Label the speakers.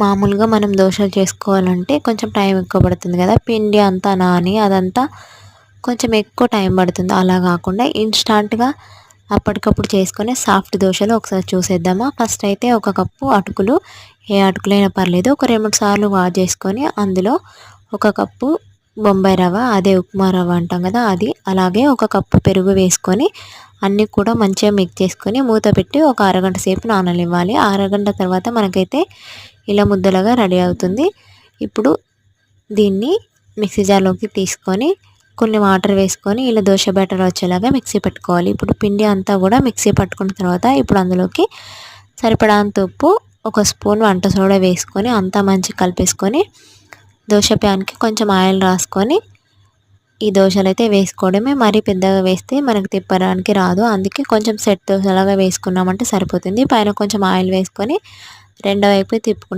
Speaker 1: మామూలుగా మనం దోశలు చేసుకోవాలంటే కొంచెం టైం ఎక్కువ పడుతుంది కదా, పిండి అంతా నాని అదంతా కొంచెం ఎక్కువ టైం పడుతుంది. అలా కాకుండా ఇన్స్టాంట్గా అప్పటికప్పుడు చేసుకునే సాఫ్ట్ దోశలు ఒకసారి చూసేద్దామా. ఫస్ట్ అయితే ఒక కప్పు అటుకులు, ఏ అటుకులైనా పర్లేదు, ఒక 2-3 సార్లు వాష్ చేసుకొని అందులో ఒక కప్పు బొంబాయి రవ్వ, అదే ఉప్మా రవ్వ అంటాం కదా అది, అలాగే ఒక కప్పు పెరుగు వేసుకొని అన్నీ కూడా మంచిగా మిక్స్ చేసుకొని మూత పెట్టి ఒక అరగంట సేపు నాననివ్వాలి. అరగంట తర్వాత మనకైతే ఇలా ముద్దలాగా రెడీ అవుతుంది. ఇప్పుడు దీన్ని మిక్సీ జార్లోకి తీసుకొని కొన్ని వాటర్ వేసుకొని ఇలా దోశ బ్యాటర్ వచ్చేలాగా మిక్సీ పెట్టుకోవాలి. ఇప్పుడు పిండి అంతా కూడా మిక్సీ పట్టుకున్న తర్వాత ఇప్పుడు అందులోకి సరిపడంత ఉప్పు, ఒక స్పూన్ వంట సోడా వేసుకొని అంతా మంచిగా కలిపేసుకొని దోశ ప్యాన్కి కొంచెం ఆయిల్ రాసుకొని ఈ దోశలు అయితే వేసుకోవడమే. మరీ పెద్దగా వేస్తే మనకు తిప్పడానికి రాదు, అందుకే కొంచెం సెట్ దోశలాగా వేసుకున్నామంటే సరిపోతుంది. పైన కొంచెం ఆయిల్ వేసుకొని రెండో వైపు తిప్పుకుంటే